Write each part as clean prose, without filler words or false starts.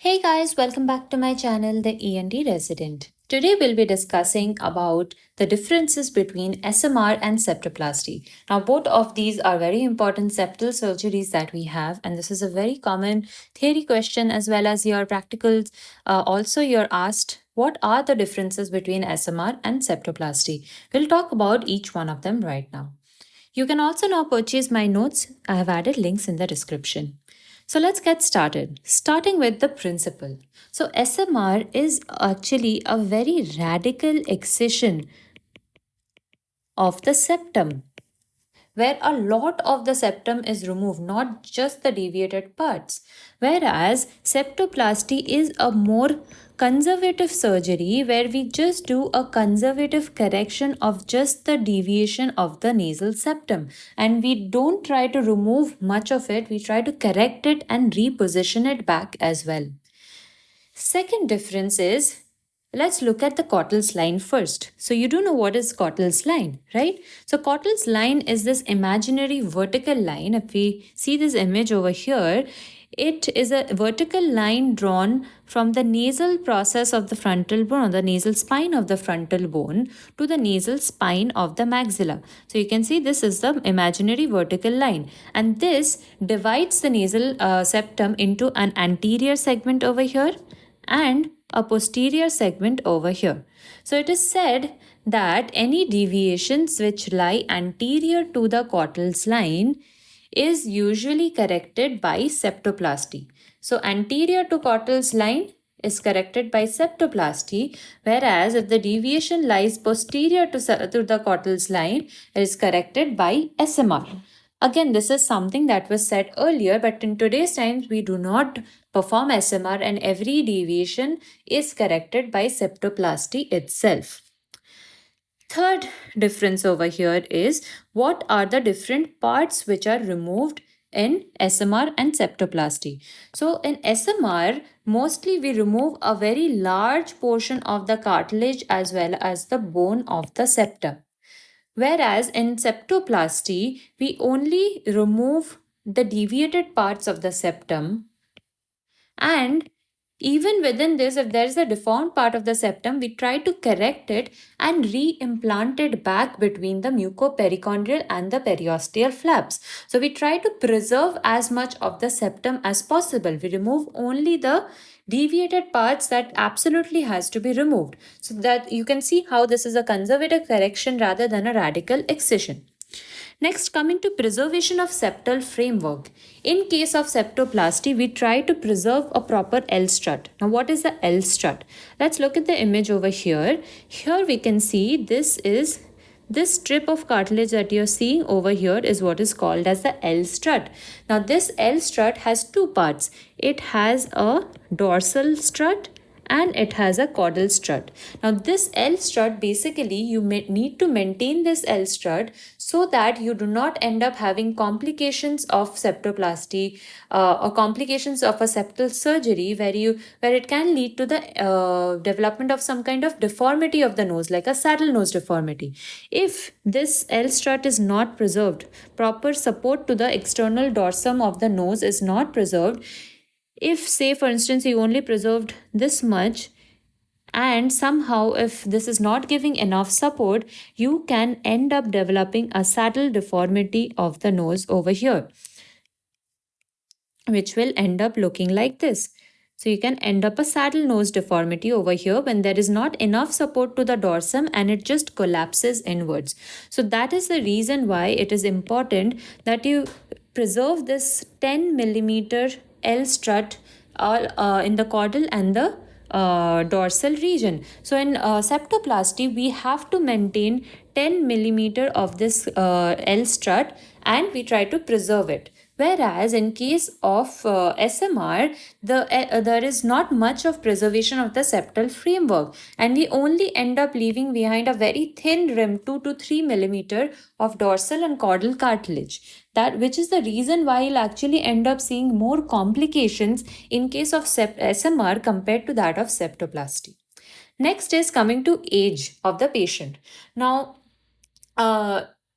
Hey guys, welcome back to my channel, The ENT Resident. Today we'll be discussing about the differences between SMR and septoplasty. Now both of these are very important septal surgeries that we have, and this is a very common theory question as well as your practicals. Also you're asked what are the differences between SMR and septoplasty. We'll talk about each one of them right now. You can also now purchase my notes. I have added links in the description. So let's get started. Starting with the principle. So SMR is actually a very radical excision of the septum, where a lot of the septum is removed, not just the deviated parts. Whereas septoplasty is a more conservative surgery where we just do a conservative correction of just the deviation of the nasal septum, and we don't try to remove much of it, we try to correct it and reposition it back as well. Second difference is, let's look at the Cottel's line first. So you do know what is Cottel's line, right? So Cottel's line is this imaginary vertical line. If we see this image over here, it is a vertical line drawn from the nasal process of the frontal bone, or the nasal spine of the frontal bone, to the nasal spine of the maxilla. So you can see this is the imaginary vertical line, and this divides the nasal septum into an anterior segment over here and a posterior segment over here. So it is said that any deviations which lie anterior to the Cottel's line is usually corrected by septoplasty. So anterior to Cottel's line is corrected by septoplasty, whereas if the deviation lies posterior to the Cottel's line, it is corrected by SMR. Again, this is something that was said earlier, but in today's times, we do not perform SMR, and every deviation is corrected by septoplasty itself. Third difference over here is what are the different parts which are removed in SMR and septoplasty. So in SMR, mostly we remove a very large portion of the cartilage as well as the bone of the septum. Whereas in septoplasty, we only remove the deviated parts of the septum, and even within this, if there is a deformed part of the septum, we try to correct it and re-implant it back between the mucoperichondrial and the periosteal flaps. So we try to preserve as much of the septum as possible. We remove only the deviated parts that absolutely has to be removed. So that you can see how this is a conservative correction rather than a radical excision. Next, coming to preservation of septal framework. In case of septoplasty, we try to preserve a proper L strut. Now, what is the L strut? Let's look at the image over here. Here we can see this strip of cartilage that you're seeing over here is what is called as the L strut. Now, this L strut has two parts. It has a dorsal strut and it has a caudal strut. Now this L strut, basically you may need to maintain this L strut so that you do not end up having complications of septoplasty or complications of a septal surgery where it can lead to the development of some kind of deformity of the nose, like a saddle nose deformity. If this L strut is not preserved, proper support to the external dorsum of the nose is not preserved, if say for instance you only preserved this much, and somehow if this is not giving enough support, you can end up developing a saddle deformity of the nose over here, which will end up looking like this. So you can end up a saddle nose deformity over here when there is not enough support to the dorsum and it just collapses inwards. So that is the reason why it is important that you preserve this 10 millimeter L strut in the caudal and the dorsal region. So in septoplasty, we have to maintain 10 millimeter of this L strut and we try to preserve it. Whereas in case of SMR, there is not much of preservation of the septal framework, and we only end up leaving behind a very thin rim, 2 to 3 millimeter of dorsal and caudal cartilage. That which is the reason why you'll actually end up seeing more complications in case of SMR compared to that of septoplasty. Next is coming to age of the patient. Now,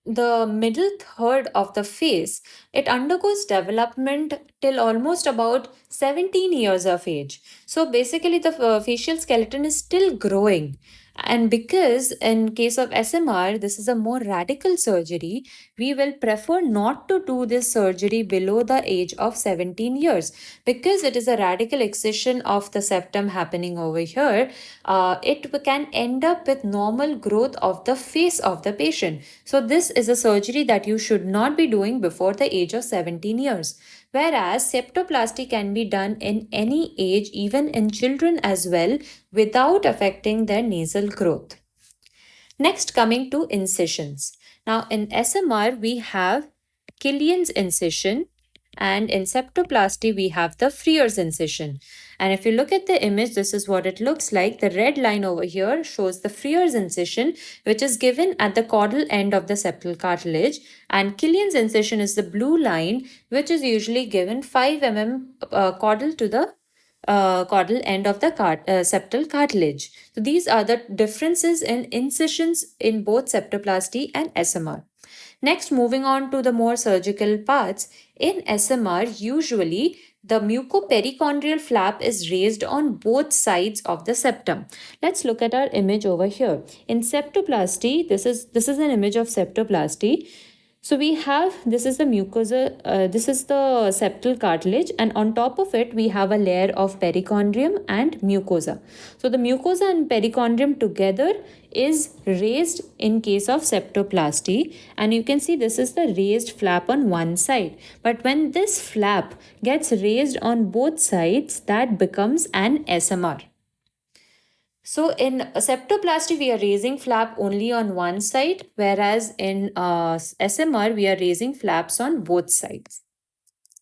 the middle third of the face, it undergoes development till almost about 17 years of age. So basically, the facial skeleton is still growing. And because in case of SMR, this is a more radical surgery, we will prefer not to do this surgery below the age of 17 years because it is a radical excision of the septum happening over here. It can end up with normal growth of the face of the patient. So this is a surgery that you should not be doing before the age of 17 years. Whereas septoplasty can be done in any age, even in children as well, without affecting their nasal growth. Next, coming to incisions. Now, in SMR, we have Killian's incision, and in septoplasty, we have the Freer's incision. And if you look at the image, this is what it looks like. The red line over here shows the Freer's incision, which is given at the caudal end of the septal cartilage. And Killian's incision is the blue line, which is usually given 5 mm caudal to the caudal end of the septal cartilage. So these are the differences in incisions in both septoplasty and SMR. Next, moving on to the more surgical parts, in SMR, usually the mucoperichondrial flap is raised on both sides of the septum. Let's look at our image over here. In septoplasty, this is an image of septoplasty. So we have, this is the mucosa, this is the septal cartilage, and on top of it we have a layer of perichondrium and mucosa. So the mucosa and perichondrium together is raised in case of septoplasty, and you can see this is the raised flap on one side. But when this flap gets raised on both sides, that becomes an SMR. So in septoplasty, we are raising flap only on one side, whereas in SMR, we are raising flaps on both sides.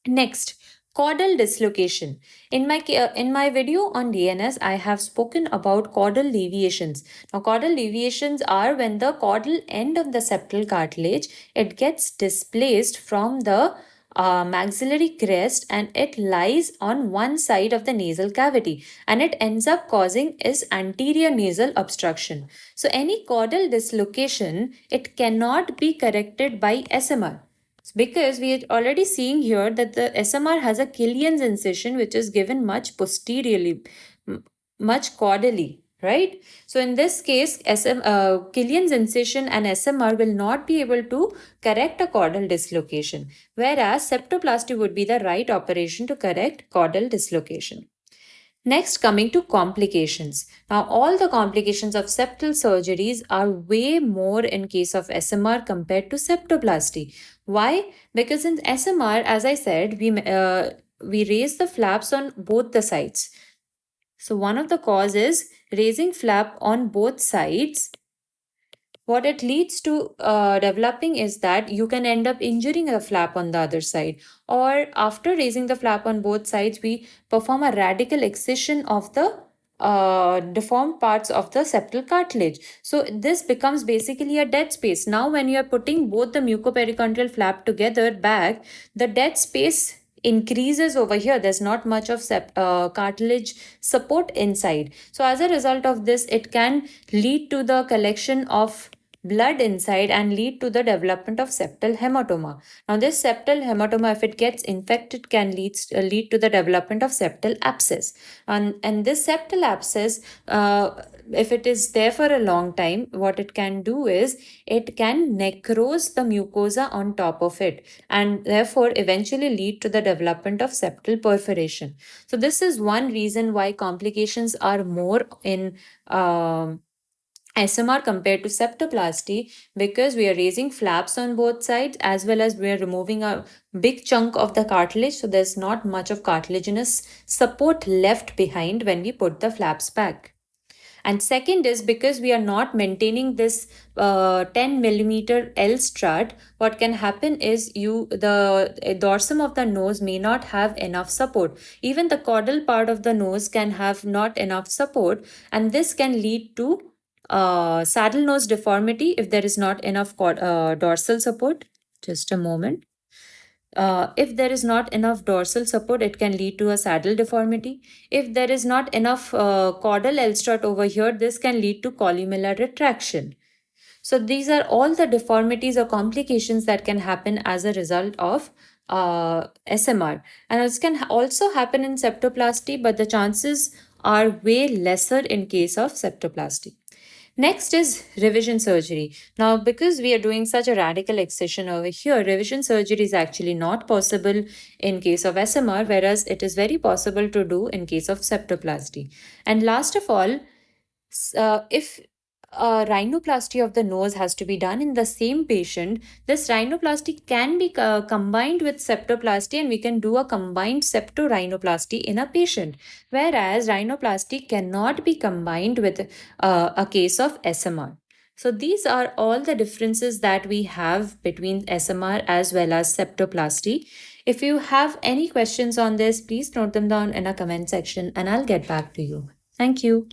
Next, caudal dislocation. In my video on DNS, I have spoken about caudal deviations. Now, caudal deviations are when the caudal end of the septal cartilage, it gets displaced from the maxillary crest, and it lies on one side of the nasal cavity, and it ends up causing is anterior nasal obstruction. So any caudal dislocation, it cannot be corrected by SMR, because we are already seeing here that the SMR has a Killian's incision which is given much posteriorly, much caudally, right? So in this case, Killian's incision and SMR will not be able to correct a caudal dislocation, whereas septoplasty would be the right operation to correct caudal dislocation. Next, coming to complications. Now, all the complications of septal surgeries are way more in case of SMR compared to septoplasty. Why? Because in SMR, as I said, we raise the flaps on both the sides. So one of the cause is raising flap on both sides. What it leads to developing is that you can end up injuring a flap on the other side. Or after raising the flap on both sides, we perform a radical excision of the deformed parts of the septal cartilage. So this becomes basically a dead space. Now when you are putting both the mucoperichondrial flap together back, the dead space increases over here. There's not much of cartilage support inside. So as a result of this, it can lead to the collection of blood inside and lead to the development of septal hematoma. Now this septal hematoma, if it gets infected, can lead to the development of septal abscess. And this septal abscess, if it is there for a long time, what it can do is it can necrose the mucosa on top of it, and therefore eventually lead to the development of septal perforation. So this is one reason why complications are more in SMR compared to septoplasty, because we are raising flaps on both sides as well as we are removing a big chunk of the cartilage, so there's not much of cartilaginous support left behind when we put the flaps back. And second is because we are not maintaining this 10 millimeter L strut, what can happen is the dorsum of the nose may not have enough support. Even the caudal part of the nose can have not enough support, and this can lead to saddle nose deformity if there is not enough dorsal support. Just a moment. If there is not enough dorsal support, it can lead to a saddle deformity. If there is not enough caudal L strut over here, this can lead to columellar retraction. So these are all the deformities or complications that can happen as a result of SMR. And this can also happen in septoplasty, but the chances are way lesser in case of septoplasty. Next is revision surgery. Now, because we are doing such a radical excision over here, revision surgery is actually not possible in case of SMR, whereas it is very possible to do in case of septoplasty. And last of all, if a rhinoplasty of the nose has to be done in the same patient, this rhinoplasty can be combined with septoplasty, and we can do a combined septorhinoplasty in a patient, whereas rhinoplasty cannot be combined with a case of SMR. So these are all the differences that we have between SMR as well as septoplasty. If you have any questions on this, please note them down in a comment section and I'll get back to you. Thank you.